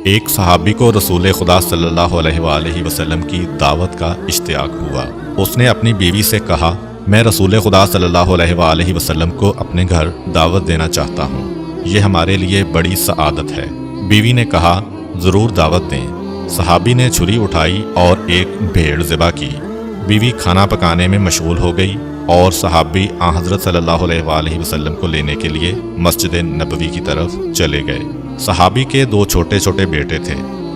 ایک صحابی کو رسول خدا صلی اللہ علیہ وآلہ وسلم کی دعوت کا اشتیاق ہوا۔ اس نے اپنی بیوی سے کہا، میں رسول خدا صلی اللہ علیہ وآلہ وسلم کو اپنے گھر دعوت دینا چاہتا ہوں، یہ ہمارے لیے بڑی سعادت ہے۔ بیوی نے کہا، ضرور دعوت دیں۔ صحابی نے چھری اٹھائی اور ایک بھیڑ ذبح کی۔ بیوی کھانا پکانے میں مشغول ہو گئی اور صحابی حضرت صلی اللہ علیہ وآلہ وسلم کو لینے کے لیے مسجد نبوی کی طرف چلے گئے۔ صحابی کے 2 چھوٹے چھوٹے بیٹے تھے۔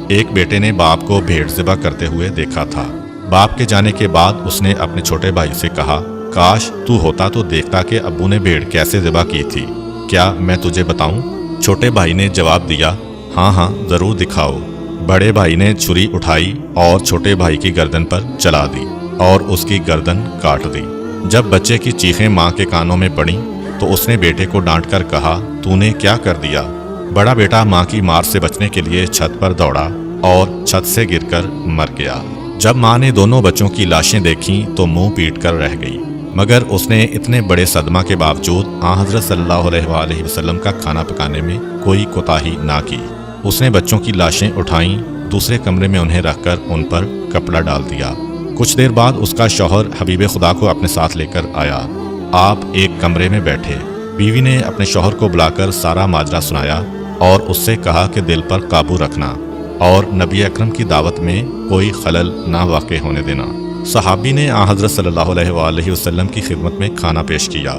ایک بیٹے نے باپ کو بھیڑ ذبح کرتے ہوئے دیکھا تھا۔ باپ کے جانے کے بعد اس نے اپنے چھوٹے بھائی سے کہا، کاش تو ہوتا تو دیکھتا کہ ابو نے بھیڑ کیسے ذبح کی تھی، کیا میں تجھے بتاؤں؟ چھوٹے بھائی نے جواب دیا، ہاں ہاں ضرور دکھاؤ۔ بڑے بھائی نے چھری اٹھائی اور چھوٹے بھائی کی گردن پر چلا دی اور اس کی گردن کاٹ دی۔ جب بچے کی چیخیں ماں کے کانوں میں پڑیں تو اس نے بیٹے کو ڈانٹ کر کہا، تو نے کیا کر دیا؟ بڑا بیٹا ماں کی مار سے بچنے کے لیے چھت پر دوڑا اور چھت سے گر کر مر گیا۔ جب ماں نے دونوں بچوں کی لاشیں دیکھیں تو منہ پیٹ کر رہ گئی، مگر اس نے اتنے بڑے صدمہ کے باوجود حضرت صلی اللہ علیہ وآلہ وسلم کا کھانا پکانے میں کوئی کوتاہی نہ کی۔ اس نے بچوں کی لاشیں اٹھائیں، دوسرے کمرے میں انہیں رکھ کر ان پر کپڑا ڈال دیا۔ کچھ دیر بعد اس کا شوہر حبیب خدا کو اپنے ساتھ لے کر آیا۔ آپ ایک کمرے میں بیٹھے۔ بیوی نے اپنے شوہر کو بلا کر سارا ماجرا سنایا اور اس سے کہا کہ دل پر قابو رکھنا اور نبی اکرم کی دعوت میں کوئی خلل نہ واقع ہونے دینا۔ صحابی نے حضرت صلی اللہ علیہ وآلہ وسلم کی خدمت میں کھانا پیش کیا۔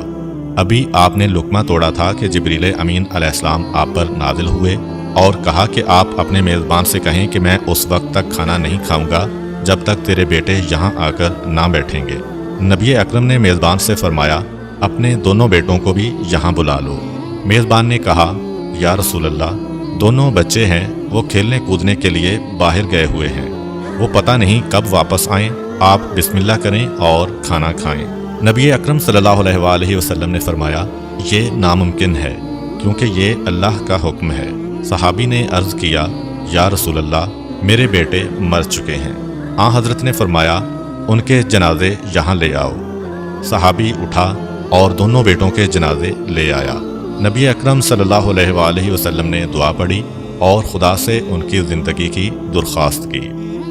ابھی آپ نے لقمہ توڑا تھا کہ جبریل امین علیہ السلام آپ پر نازل ہوئے اور کہا کہ آپ اپنے میزبان سے کہیں کہ میں اس وقت تک کھانا نہیں کھاؤں گا جب تک تیرے بیٹے یہاں آ کر نہ بیٹھیں گے۔ نبی اکرم نے میزبان سے فرمایا، اپنے دونوں بیٹوں کو بھی یہاں بلا لو۔ میزبان نے کہا، یا رسول اللہ، دونوں بچے ہیں، وہ کھیلنے کودنے کے لیے باہر گئے ہوئے ہیں، وہ پتہ نہیں کب واپس آئیں، آپ بسم اللہ کریں اور کھانا کھائیں۔ نبی اکرم صلی اللہ علیہ وآلہ وسلم نے فرمایا، یہ ناممکن ہے کیونکہ یہ اللہ کا حکم ہے۔ صحابی نے عرض کیا، یا رسول اللہ، میرے بیٹے مر چکے ہیں۔ حضرت نے فرمایا، ان کے جنازے یہاں لے آؤ۔ صحابی اٹھا اور دونوں بیٹوں کے جنازے لے آیا۔ نبی اکرم صلی اللہ علیہ وآلہ وسلم نے دعا پڑھی اور خدا سے ان کی زندگی کی درخواست کی۔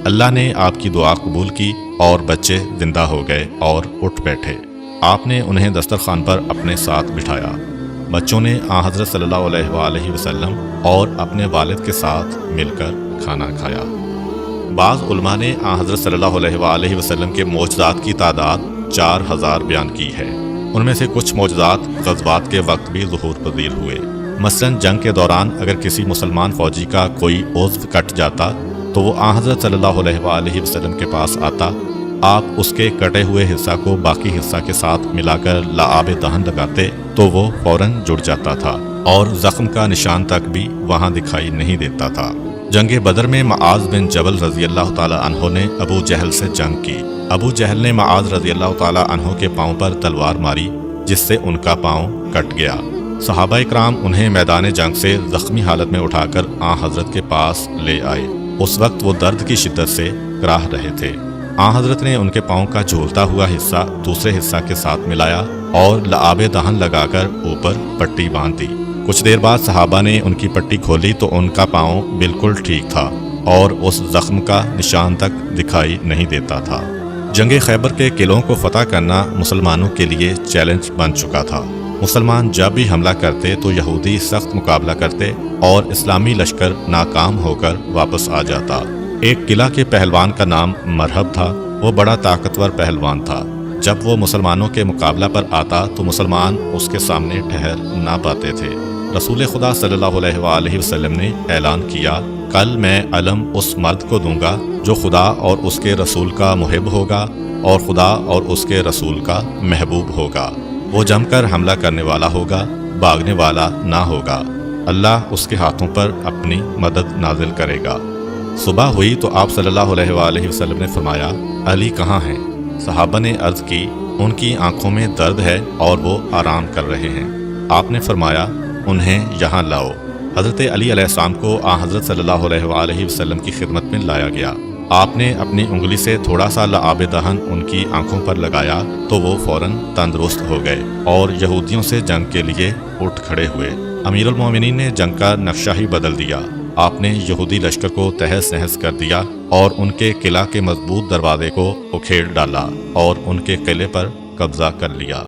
اللہ نے آپ کی دعا قبول کی اور بچے زندہ ہو گئے اور اٹھ بیٹھے۔ آپ نے انہیں دسترخوان پر اپنے ساتھ بٹھایا۔ بچوں نے حضرت صلی اللہ علیہ وآلہ وسلم اور اپنے والد کے ساتھ مل کر کھانا کھایا۔ بعض علماء نے حضرت صلی اللہ علیہ وآلہ وسلم کے معجزات کی تعداد 4000 بیان کی ہے۔ ان میں سے کچھ معجزات غزوات کے وقت بھی ظہور پذیر ہوئے۔ مثلا جنگ کے دوران اگر کسی مسلمان فوجی کا کوئی عضو کٹ جاتا تو وہ حضرت صلی اللہ علیہ وآلہ وسلم کے پاس آتا، آپ اس کے کٹے ہوئے حصہ کو باقی حصہ کے ساتھ ملا کر لعاب دہن لگاتے تو وہ فوراً جڑ جاتا تھا اور زخم کا نشان تک بھی وہاں دکھائی نہیں دیتا تھا۔ جنگ بدر میں معاذ بن جبل رضی اللہ تعالی عنہ نے ابو جہل سے جنگ کی۔ ابو جہل نے معاذ رضی اللہ تعالی عنہ کے پاؤں پر تلوار ماری جس سے ان کا پاؤں کٹ گیا۔ صحابہ اکرام انہیں میدان جنگ سے زخمی حالت میں اٹھا کر حضرت کے پاس لے آئے۔ اس وقت وہ درد کی شدت سے کراہ رہے تھے۔ حضرت نے ان کے پاؤں کا جھولتا ہوا حصہ دوسرے حصہ کے ساتھ ملایا اور لعاب دہن لگا کر اوپر پٹی باندھ دی۔ کچھ دیر بعد صحابہ نے ان کی پٹی کھولی تو ان کا پاؤں بالکل ٹھیک تھا اور اس زخم کا نشان تک دکھائی نہیں دیتا تھا۔ جنگ خیبر کے قلعوں کو فتح کرنا مسلمانوں کے لیے چیلنج بن چکا تھا۔ مسلمان جب بھی حملہ کرتے تو یہودی سخت مقابلہ کرتے اور اسلامی لشکر ناکام ہو کر واپس آ جاتا۔ ایک قلعہ کے پہلوان کا نام مرحب تھا۔ وہ بڑا طاقتور پہلوان تھا۔ جب وہ مسلمانوں کے مقابلہ پر آتا تو مسلمان اس کے سامنے ٹھہر نہ پاتے تھے۔ رسول خدا صلی اللہ علیہ وآلہ وسلم نے اعلان کیا، کل میں علم اس مرد کو دوں گا جو خدا اور اس کے رسول کا محب ہوگا اور خدا اور اس کے رسول کا محبوب ہوگا۔ وہ جم کر حملہ کرنے والا ہوگا، بھاگنے والا نہ ہوگا۔ اللہ اس کے ہاتھوں پر اپنی مدد نازل کرے گا۔ صبح ہوئی تو آپ صلی اللہ علیہ وآلہ وسلم نے فرمایا، علی کہاں ہیں؟ صحابہ نے عرض کی، ان کی آنکھوں میں درد ہے اور وہ آرام کر رہے ہیں۔ آپ نے فرمایا، انہیں یہاں لاؤ۔ حضرت علی علیہ السلام کو حضرت صلی اللہ علیہ وآلہ وسلم کی خدمت میں لایا گیا۔ آپ نے اپنی انگلی سے تھوڑا سا لعاب دہن ان کی آنکھوں پر لگایا تو وہ فوراً تندرست ہو گئے اور یہودیوں سے جنگ کے لیے اٹھ کھڑے ہوئے۔ امیر المومنین نے جنگ کا نقشہ ہی بدل دیا۔ آپ نے یہودی لشکر کو تہس نہس کر دیا اور ان کے قلعہ کے مضبوط دروازے کو اکھیڑ ڈالا اور ان کے قلعے پر قبضہ کر لیا۔